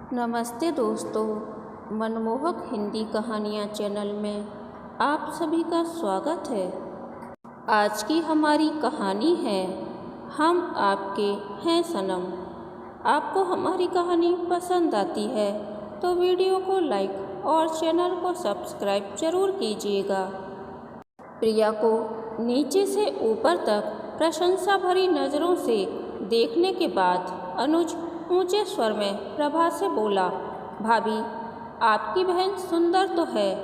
नमस्ते दोस्तों, मनमोहक हिंदी कहानियाँ चैनल में आप सभी का स्वागत है। आज की हमारी कहानी है हम आपके हैं सनम। आपको हमारी कहानी पसंद आती है तो वीडियो को लाइक और चैनल को सब्सक्राइब जरूर कीजिएगा। प्रिया को नीचे से ऊपर तक प्रशंसा भरी नज़रों से देखने के बाद अनुज ऊंचे स्वर में प्रभा से बोला, भाभी, आपकी बहन सुंदर तो है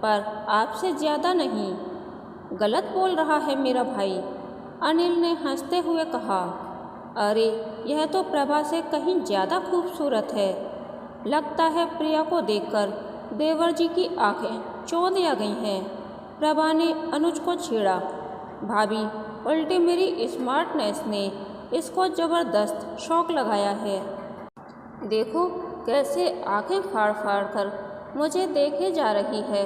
पर आपसे ज़्यादा नहीं। गलत बोल रहा है मेरा भाई, अनिल ने हंसते हुए कहा। अरे यह तो प्रभा से कहीं ज़्यादा खूबसूरत है। लगता है प्रिया को देखकर देवर जी की आंखें चौंध आ गई हैं। प्रभा ने अनुज को छेड़ा। भाभी, उल्टे मेरी स्मार्टनेस ने इसको ज़बरदस्त शौक लगाया है। देखो कैसे आंखें फाड़ फाड़ कर मुझे देखे जा रही है।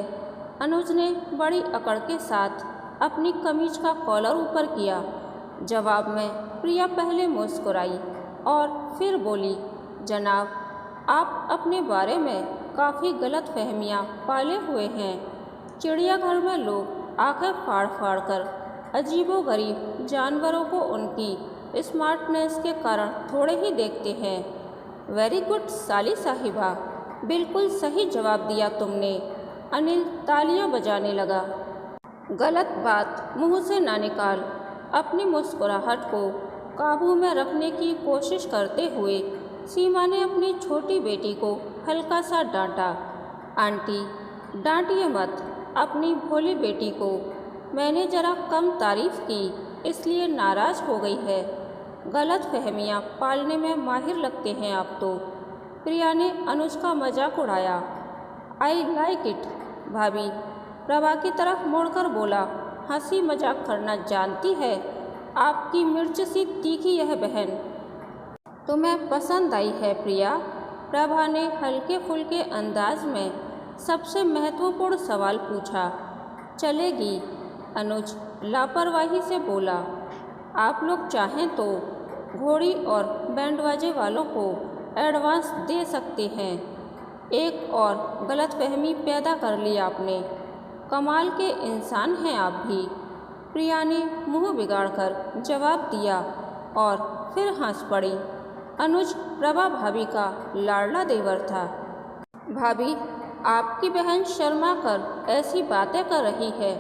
अनुज ने बड़ी अकड़ के साथ अपनी कमीज का कॉलर ऊपर किया। जवाब में प्रिया पहले मुस्कुराई और फिर बोली, जनाब, आप अपने बारे में काफ़ी गलत फहमियाँ पाले हुए हैं। चिड़ियाघर में लोग आंखें फाड़ फाड़ कर अजीबोगरीब जानवरों को उनकी स्मार्टनेस के कारण थोड़े ही देखते हैं। वेरी गुड साली साहिबा, बिल्कुल सही जवाब दिया तुमने। अनिल तालियां बजाने लगा। गलत बात मुंह से ना निकाल। अपनी मुस्कुराहट को काबू में रखने की कोशिश करते हुए सीमा ने अपनी छोटी बेटी को हल्का सा डांटा। आंटी, डांटिए मत अपनी भोली बेटी को। मैंने ज़रा कम तारीफ की इसलिए नाराज़ हो गई है। गलत फहमियाँ पालने में माहिर लगते हैं आप तो। प्रिया ने अनुज का मजाक उड़ाया। आई लाइक इट भाभी, प्रभा की तरफ मुड़कर बोला। हंसी मजाक करना जानती है आपकी मिर्च सी तीखी यह बहन। तुम्हें पसंद आई है प्रिया? प्रभा ने हल्के फुल्के अंदाज में सबसे महत्वपूर्ण सवाल पूछा। चलेगी, अनुज लापरवाही से बोला। आप लोग चाहें तो घोड़ी और बैंड बाजे वालों को एडवांस दे सकते हैं। एक और गलतफहमी पैदा कर ली आपने। कमाल के इंसान हैं आप भी। प्रिया ने मुंह बिगाड़कर जवाब दिया और फिर हंस पड़ी। अनुज प्रभा भाभी का लाडला देवर था। भाभी, आपकी बहन शर्मा कर ऐसी बातें कर रही है।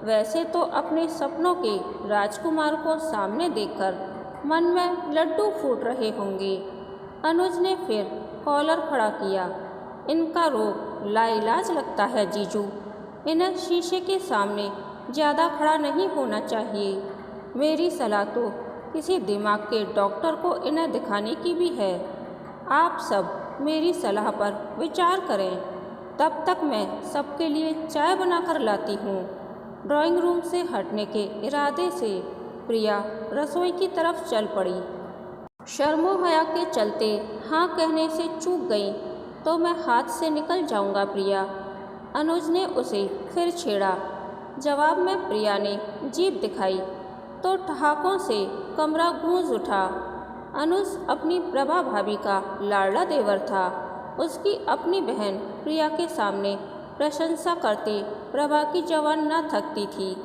वैसे तो अपने सपनों के राजकुमार को सामने देखकर मन में लड्डू फूट रहे होंगे। अनुज ने फिर कॉलर खड़ा किया। इनका रोग लाइलाज लगता है जीजू। इन्हें शीशे के सामने ज़्यादा खड़ा नहीं होना चाहिए। मेरी सलाह तो किसी दिमाग के डॉक्टर को इन्हें दिखाने की भी है। आप सब मेरी सलाह पर विचार करें। तब तक मैं सबके लिए चाय बनाकर लाती हूँ। ड्राइंग रूम से हटने के इरादे से प्रिया रसोई की तरफ चल पड़ी। शर्मो हया के चलते हाँ कहने से चूक गई तो मैं हाथ से निकल जाऊंगा प्रिया। अनुज ने उसे फिर छेड़ा। जवाब में प्रिया ने जीभ दिखाई तो ठहाकों से कमरा गूंज उठा। अनुज अपनी प्रभा भाभी का लाडला देवर था। उसकी अपनी बहन प्रिया के सामने प्रशंसा करते प्रभा की जवान न थकती थी।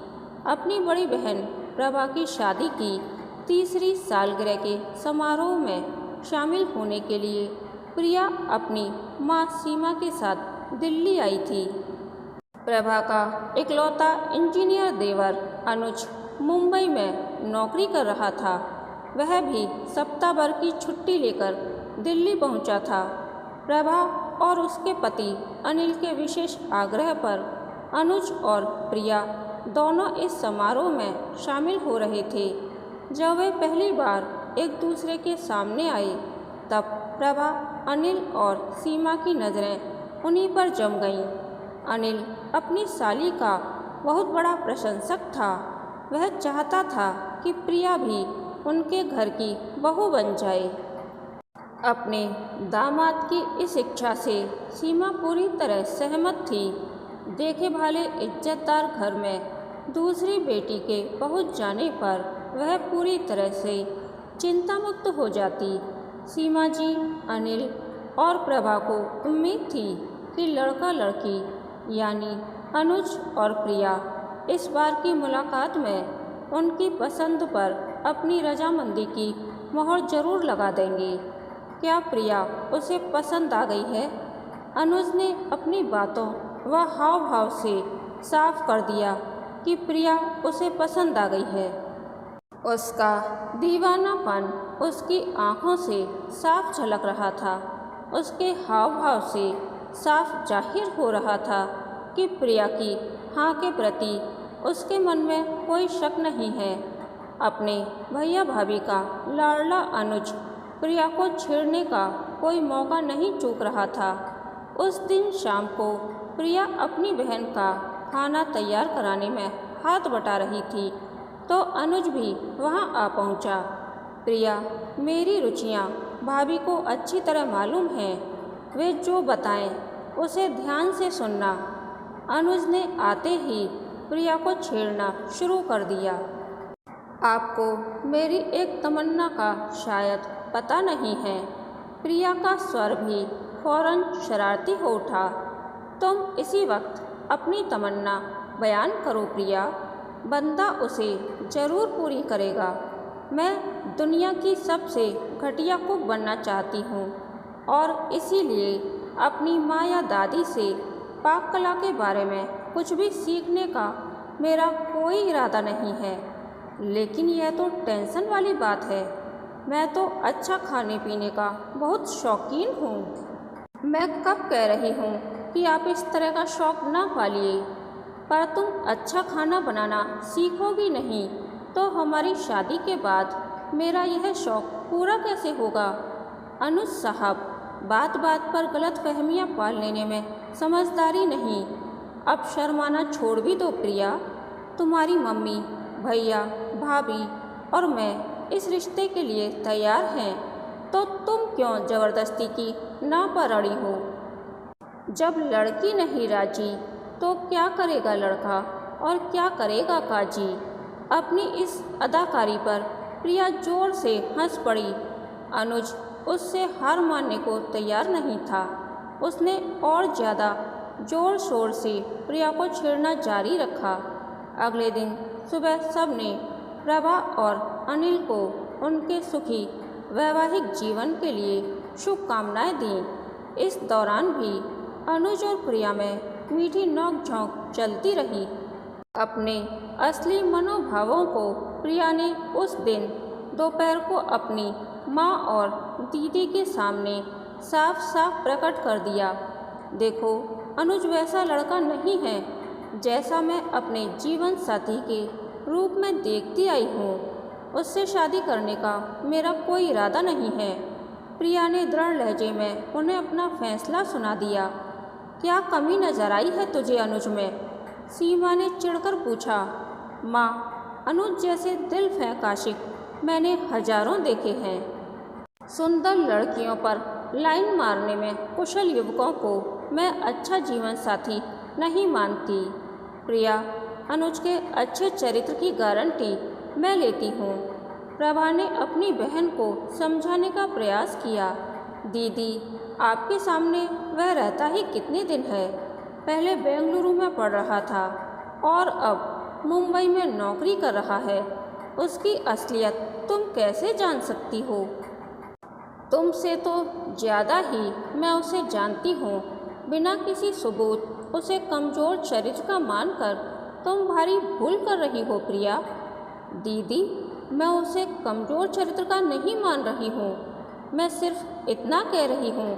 अपनी बड़ी बहन प्रभा की शादी की तीसरी सालगिरह के समारोह में शामिल होने के लिए प्रिया अपनी माँ सीमा के साथ दिल्ली आई थी। प्रभा का इकलौता इंजीनियर देवर अनुज मुंबई में नौकरी कर रहा था। वह भी सप्ताह भर की छुट्टी लेकर दिल्ली पहुंचा था। प्रभा और उसके पति अनिल के विशेष आग्रह पर अनुज और प्रिया दोनों इस समारोह में शामिल हो रहे थे। जब वे पहली बार एक दूसरे के सामने आए तब प्रभा, अनिल और सीमा की नज़रें उन्हीं पर जम गईं। अनिल अपनी साली का बहुत बड़ा प्रशंसक था। वह चाहता था कि प्रिया भी उनके घर की बहू बन जाए। अपने दामाद की इस इच्छा से सीमा पूरी तरह सहमत थी। देखे भाले इज्जतदार घर में दूसरी बेटी के पहुंच जाने पर वह पूरी तरह से चिंता मुक्त हो जाती। सीमा जी, अनिल और प्रभा को उम्मीद थी कि लड़का लड़की यानी अनुज और प्रिया इस बार की मुलाकात में उनकी पसंद पर अपनी रजामंदी की मोहर जरूर लगा देंगे। क्या प्रिया उसे पसंद आ गई है? अनुज ने अपनी बातों व हाव भाव से साफ कर दिया कि प्रिया उसे पसंद आ गई है। उसका दीवानापन उसकी आंखों से साफ झलक रहा था। उसके हाव भाव से साफ जाहिर हो रहा था कि प्रिया की हाँ के प्रति उसके मन में कोई शक नहीं है। अपने भैया भाभी का लाडला अनुज प्रिया को छेड़ने का कोई मौका नहीं चूक रहा था। उस दिन शाम को प्रिया अपनी बहन का खाना तैयार कराने में हाथ बटा रही थी तो अनुज भी वहां आ पहुंचा। प्रिया, मेरी रुचियां भाभी को अच्छी तरह मालूम हैं, वे जो बताएं उसे ध्यान से सुनना। अनुज ने आते ही प्रिया को छेड़ना शुरू कर दिया। आपको मेरी एक तमन्ना का शायद पता नहीं है। प्रिया का स्वर भी फौरन शरारती हो उठा। तुम इसी वक्त अपनी तमन्ना बयान करो प्रिया, बंदा उसे जरूर पूरी करेगा। मैं दुनिया की सबसे घटिया कुक बनना चाहती हूँ और इसीलिए अपनी माँ या दादी से पाक कला के बारे में कुछ भी सीखने का मेरा कोई इरादा नहीं है। लेकिन यह तो टेंशन वाली बात है। मैं तो अच्छा खाने पीने का बहुत शौकीन हूँ। मैं कब कह रही हूँ कि आप इस तरह का शौक ना पालिए, पर तुम अच्छा खाना बनाना सीखोगी नहीं तो हमारी शादी के बाद मेरा यह शौक पूरा कैसे होगा? अनुज साहब, बात बात पर गलत फहमियाँ पाल लेने में समझदारी नहीं। अब शर्माना छोड़ भी दो प्रिया। तुम्हारी मम्मी, भैया, भाभी और मैं इस रिश्ते के लिए तैयार हैं, तो तुम क्यों ज़बरदस्ती की ना पर अड़ी हो? जब लड़की नहीं राजी तो क्या करेगा लड़का और क्या करेगा काजी? अपनी इस अदाकारी पर प्रिया जोर से हंस पड़ी। अनुज उससे हार मानने को तैयार नहीं था। उसने और ज़्यादा जोर शोर से प्रिया को छेड़ना जारी रखा। अगले दिन सुबह सबने प्रभा और अनिल को उनके सुखी वैवाहिक जीवन के लिए शुभकामनाएं दीं। इस दौरान भी अनुज और प्रिया में मीठी नोक-झोंक चलती रही। अपने असली मनोभावों को प्रिया ने उस दिन दोपहर को अपनी माँ और दीदी के सामने साफ साफ प्रकट कर दिया। देखो, अनुज वैसा लड़का नहीं है जैसा मैं अपने जीवन साथी के रूप में देखती आई हूँ। उससे शादी करने का मेरा कोई इरादा नहीं है। प्रिया ने दृढ़ लहजे में उन्हें अपना फैसला सुना दिया। क्या कमी नजर आई है तुझे अनुज में? सीमा ने चिढ़कर पूछा। माँ, अनुज जैसे दिल फेंक आशिक मैंने हजारों देखे हैं। सुंदर लड़कियों पर लाइन मारने में कुशल युवकों को मैं अच्छा जीवन साथी नहीं मानती। प्रिया, अनुज के अच्छे चरित्र की गारंटी मैं लेती हूँ। प्रभा ने अपनी बहन को समझाने का प्रयास किया। दीदी, आपके सामने वह रहता ही कितने दिन है? पहले बेंगलुरु में पढ़ रहा था और अब मुंबई में नौकरी कर रहा है। उसकी असलियत तुम कैसे जान सकती हो? तुमसे तो ज़्यादा ही मैं उसे जानती हूँ। बिना किसी सबूत उसे कमज़ोर चरित्र का मानकर तुम भारी भूल कर रही हो प्रिया। दीदी, मैं उसे कमज़ोर चरित्र का नहीं मान रही हूँ। मैं सिर्फ इतना कह रही हूँ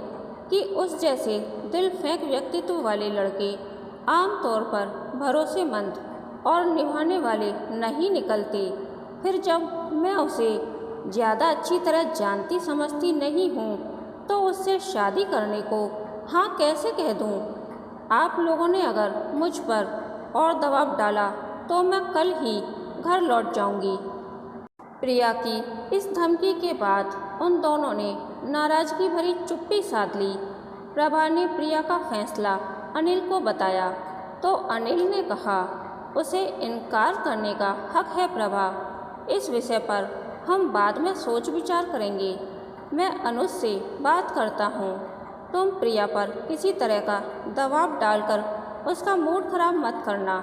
कि उस जैसे दिल फेंक व्यक्तित्व वाले लड़के आमतौर पर भरोसेमंद और निभाने वाले नहीं निकलते। फिर जब मैं उसे ज़्यादा अच्छी तरह जानती समझती नहीं हूँ तो उससे शादी करने को हाँ कैसे कह दूँ? आप लोगों ने अगर मुझ पर और दबाव डाला तो मैं कल ही घर लौट जाऊँगी। प्रिया की इस धमकी के बाद उन दोनों ने नाराज़गी भरी चुप्पी साध ली। प्रभा ने प्रिया का फैसला अनिल को बताया तो अनिल ने कहा, उसे इनकार करने का हक है प्रभा। इस विषय पर हम बाद में सोच विचार करेंगे। मैं अनुज से बात करता हूँ। तुम प्रिया पर किसी तरह का दबाव डालकर उसका मूड खराब मत करना।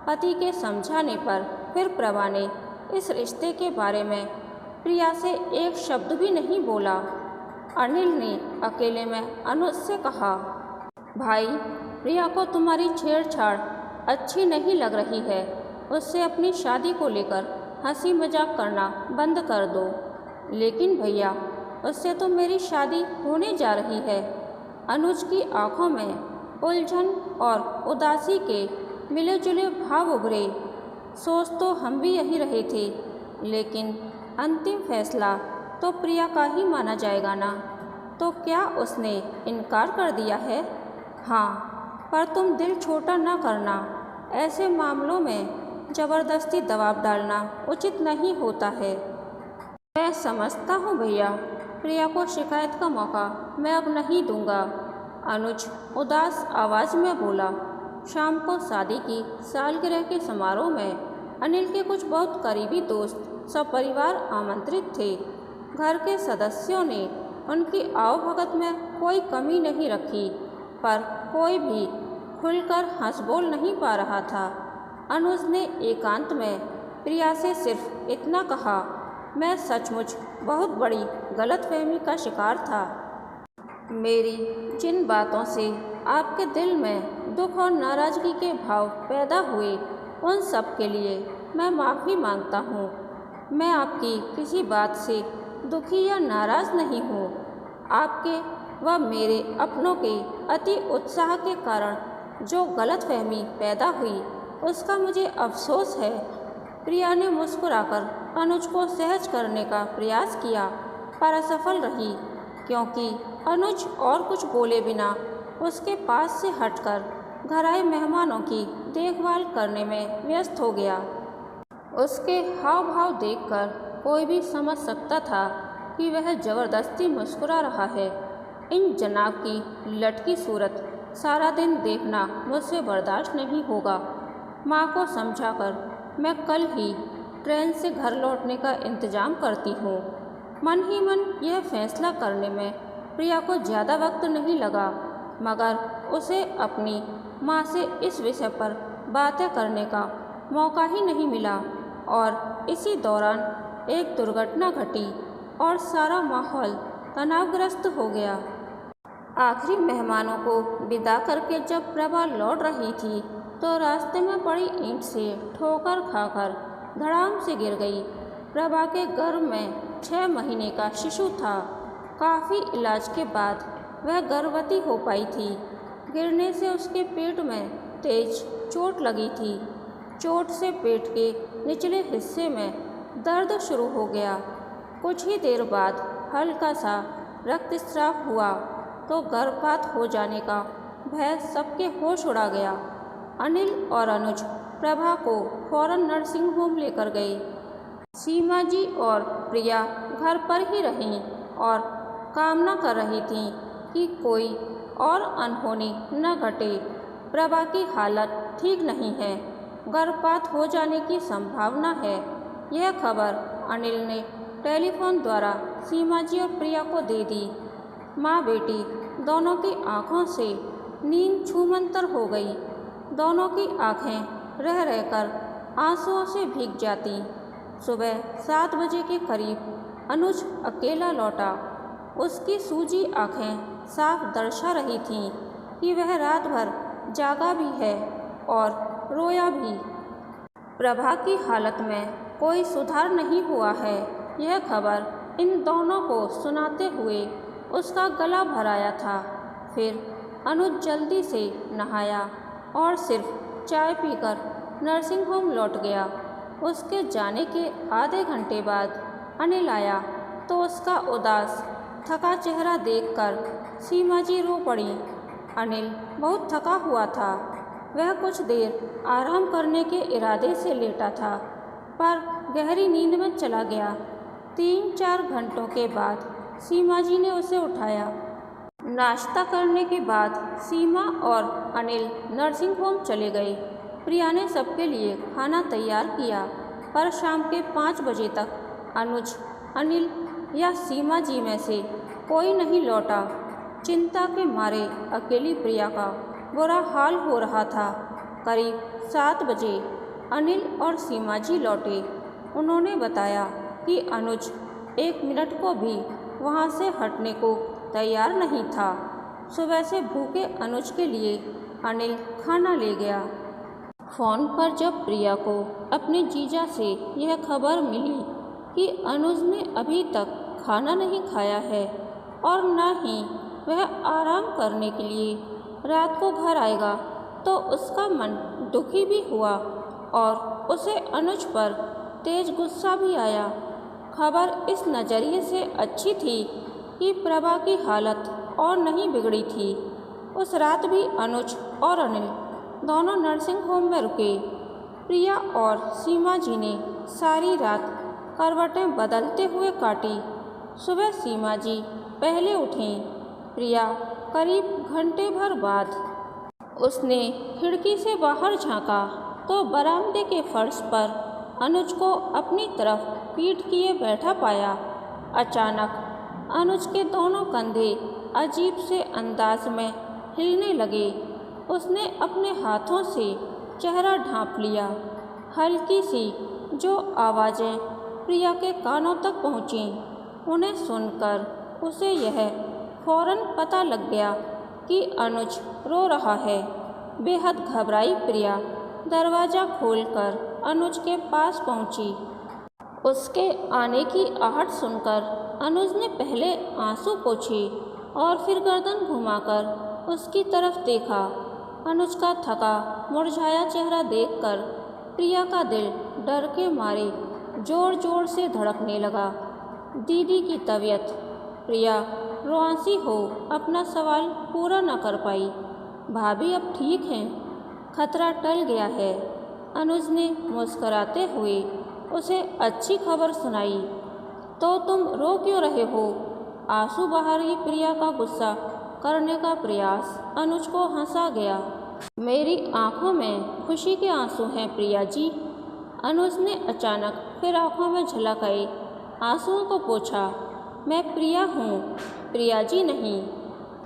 पति के समझाने पर फिर प्रभा ने इस रिश्ते के बारे में प्रिया से एक शब्द भी नहीं बोला। अनिल ने अकेले में अनुज से कहा, भाई प्रिया को तुम्हारी छेड़छाड़ अच्छी नहीं लग रही है। उससे अपनी शादी को लेकर हंसी मजाक करना बंद कर दो। लेकिन भैया, उससे तो मेरी शादी होने जा रही है। अनुज की आंखों में उलझन और उदासी के मिले जुले भाव उभरे। सोच तो हम भी यही रहे थे, लेकिन अंतिम फैसला तो प्रिया का ही माना जाएगा ना। तो क्या उसने इनकार कर दिया है? हाँ, पर तुम दिल छोटा ना करना। ऐसे मामलों में ज़बरदस्ती दबाव डालना उचित नहीं होता है। मैं समझता हूँ भैया, प्रिया को शिकायत का मौका मैं अब नहीं दूंगा। अनुज उदास आवाज़ में बोला। शाम को शादी की सालगिरह के समारोह में अनिल के कुछ बहुत करीबी दोस्त सब परिवार आमंत्रित थे। घर के सदस्यों ने उनकी आवभगत में कोई कमी नहीं रखी, पर कोई भी खुलकर हंस बोल नहीं पा रहा था। अनुज ने एकांत में प्रिया से सिर्फ इतना कहा, मैं सचमुच बहुत बड़ी गलतफहमी का शिकार था। मेरी जिन बातों से आपके दिल में दुख और नाराज़गी के भाव पैदा हुए, उन सब के लिए मैं माफ़ी मांगता हूँ। मैं आपकी किसी बात से दुखी या नाराज़ नहीं हूँ। आपके व मेरे अपनों के अति उत्साह के कारण जो गलतफहमी पैदा हुई, उसका मुझे अफसोस है। प्रिया ने मुस्कुराकर अनुज को सहज करने का प्रयास किया, पर असफल रही, क्योंकि अनुज और कुछ बोले बिना उसके पास से हटकर घर आए मेहमानों की देखभाल करने में व्यस्त हो गया। उसके हाव भाव देखकर कोई भी समझ सकता था कि वह ज़बरदस्ती मुस्कुरा रहा है। इन जनाब की लटकी सूरत सारा दिन देखना मुझसे बर्दाश्त नहीं होगा। माँ को समझाकर मैं कल ही ट्रेन से घर लौटने का इंतज़ाम करती हूँ। मन ही मन यह फैसला करने में प्रिया को ज़्यादा वक्त नहीं लगा, मगर उसे अपनी माँ से इस विषय पर बातें करने का मौका ही नहीं मिला। और इसी दौरान एक दुर्घटना घटी और सारा माहौल तनावग्रस्त हो गया। आखिरी मेहमानों को विदा करके जब प्रभा लौट रही थी, तो रास्ते में पड़ी ईंट से ठोकर खाकर धड़ाम से गिर गई। प्रभा के गर्भ में 6 महीने का शिशु था। काफ़ी इलाज के बाद वह गर्भवती हो पाई थी। गिरने से उसके पेट में तेज चोट लगी थी। चोट से पेट के निचले हिस्से में दर्द शुरू हो गया। कुछ ही देर बाद हल्का सा रक्तस्राव हुआ तो गर्भपात हो जाने का भय सबके होश उड़ा गया। अनिल और अनुज प्रभा को फौरन नर्सिंग होम लेकर गए। सीमा जी और प्रिया घर पर ही रहीं और कामना कर रही थीं कि कोई और अनहोनी न घटे। प्रभा की हालत ठीक नहीं है, गर्भपात हो जाने की संभावना है। यह खबर अनिल ने टेलीफोन द्वारा सीमा जी और प्रिया को दे दी। माँ बेटी दोनों की आंखों से नींद छूमंतर हो गई। दोनों की आंखें रह रहकर आंसुओं से भीग जाती। सुबह 7 बजे के करीब अनुज अकेला लौटा। उसकी सूजी आंखें साफ दर्शा रही थीं कि वह रात भर जागा भी है और रोया भी। प्रभा की हालत में कोई सुधार नहीं हुआ है। यह खबर इन दोनों को सुनाते हुए उसका गला भर आया था। फिर अनुज जल्दी से नहाया और सिर्फ चाय पीकर नर्सिंग होम लौट गया। उसके जाने के आधे घंटे बाद अनिल आया तो उसका उदास थका चेहरा देखकर सीमा जी रो पड़ी। अनिल बहुत थका हुआ था। वह कुछ देर आराम करने के इरादे से लेटा था, पर गहरी नींद में चला गया। 3-4 घंटों के बाद सीमा जी ने उसे उठाया। नाश्ता करने के बाद सीमा और अनिल नर्सिंग होम चले गए। प्रिया ने सबके लिए खाना तैयार किया, पर शाम के 5 बजे तक अनुज, अनिल या सीमा जी में से कोई नहीं लौटा। चिंता के मारे अकेली प्रिया का बुरा हाल हो रहा था। करीब 7 बजे अनिल और सीमा जी लौटे। उन्होंने बताया कि अनुज 1 मिनट को भी वहाँ से हटने को तैयार नहीं था। सुबह से भूखे अनुज के लिए अनिल खाना ले गया। फ़ोन पर जब प्रिया को अपने जीजा से यह खबर मिली कि अनुज ने अभी तक खाना नहीं खाया है और न ही वह आराम करने के लिए रात को घर आएगा, तो उसका मन दुखी भी हुआ और उसे अनुज पर तेज गुस्सा भी आया। खबर इस नज़रिए से अच्छी थी कि प्रभा की हालत और नहीं बिगड़ी थी। उस रात भी अनुज और अनिल दोनों नर्सिंग होम में रुके। प्रिया और सीमा जी ने सारी रात करवटें बदलते हुए काटी। सुबह सीमा जी पहले उठीं। प्रिया करीब घंटे भर बाद। उसने खिड़की से बाहर झांका तो बरामदे के फर्श पर अनुज को अपनी तरफ पीठ किए बैठा पाया। अचानक अनुज के दोनों कंधे अजीब से अंदाज में हिलने लगे। उसने अपने हाथों से चेहरा ढांप लिया। हल्की सी जो आवाज़ें प्रिया के कानों तक पहुँचीं, उन्हें सुनकर उसे यह फौरन पता लग गया कि अनुज रो रहा है। बेहद घबराई प्रिया दरवाज़ा खोलकर अनुज के पास पहुंची। उसके आने की आहट सुनकर अनुज ने पहले आंसू पोंछे और फिर गर्दन घुमाकर उसकी तरफ देखा। अनुज का थका मुरझाया चेहरा देखकर प्रिया का दिल डर के मारे जोर जोर से धड़कने लगा। दीदी की तबीयत। प्रिया रुआंसी हो अपना सवाल पूरा न कर पाई। भाभी अब ठीक हैं, खतरा टल गया है। अनुज ने मुस्कराते हुए उसे अच्छी खबर सुनाई। तो तुम रो क्यों रहे हो? आंसू बहा रही प्रिया का गुस्सा करने का प्रयास अनुज को हंसा गया। मेरी आंखों में खुशी के आंसू हैं प्रिया जी। अनुज ने अचानक फिर आंखों में झलक आए आंसुओं को पोंछा। मैं प्रिया हूँ, प्रिया जी नहीं।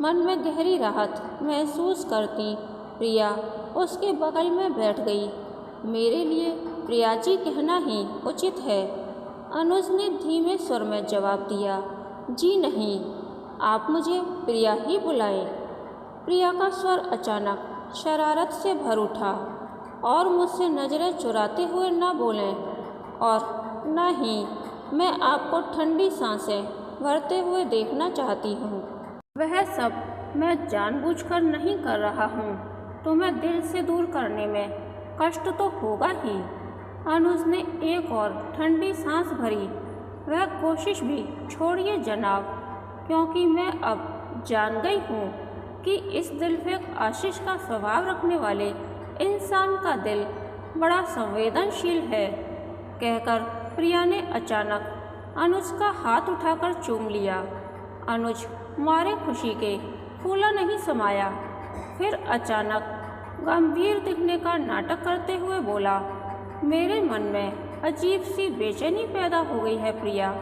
मन में गहरी राहत महसूस करती प्रिया उसके बगल में बैठ गई। मेरे लिए प्रिया जी कहना ही उचित है, अनुज ने धीमे स्वर में जवाब दिया। जी नहीं, आप मुझे प्रिया ही बुलाएं। प्रिया का स्वर अचानक शरारत से भर उठा। और मुझसे नज़रें चुराते हुए न बोलें, और न ही मैं आपको ठंडी सांसें भरते हुए देखना चाहती हूँ। वह सब मैं जानबूझकर नहीं कर रहा हूँ। तुम्हें दिल से दूर करने में कष्ट तो होगा ही। अनुज ने एक और ठंडी सांस भरी। वह कोशिश भी छोड़िए जनाब, क्योंकि मैं अब जान गई हूँ कि इस दिलफेक आशीष का स्वभाव रखने वाले इंसान का दिल बड़ा संवेदनशील है। कहकर प्रिया ने अचानक अनुज का हाथ उठाकर चूम लिया। अनुज मारे खुशी के फूला नहीं समाया। फिर अचानक गंभीर दिखने का नाटक करते हुए बोला, मेरे मन में अजीब सी बेचैनी पैदा हो गई है प्रिया।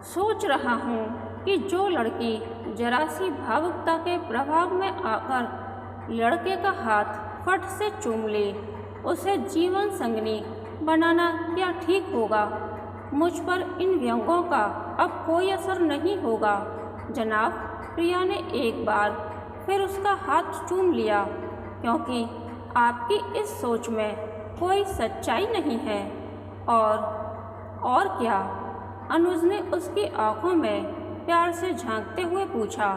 सोच रहा हूँ कि जो लड़की जरा सी भावुकता के प्रभाव में आकर लड़के का हाथ फट से चूम ले, उसे जीवन संगनी बनाना क्या ठीक होगा? मुझ पर इन व्यंग्यों का अब कोई असर नहीं होगा जनाब। प्रिया ने एक बार फिर उसका हाथ चूम लिया, क्योंकि आपकी इस सोच में कोई सच्चाई नहीं है। और क्या? अनुज ने उसकी आंखों में प्यार से झांकते हुए पूछा।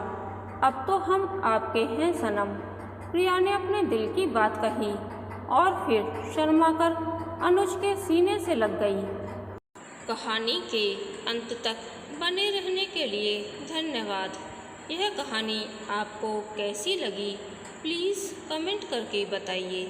अब तो हम आपके हैं सनम। प्रिया ने अपने दिल की बात कही और फिर शर्माकर अनुज के सीने से लग गई। कहानी के अंत तक बने रहने के लिए धन्यवाद। यह कहानी आपको कैसी लगी, प्लीज़ कमेंट करके बताइए।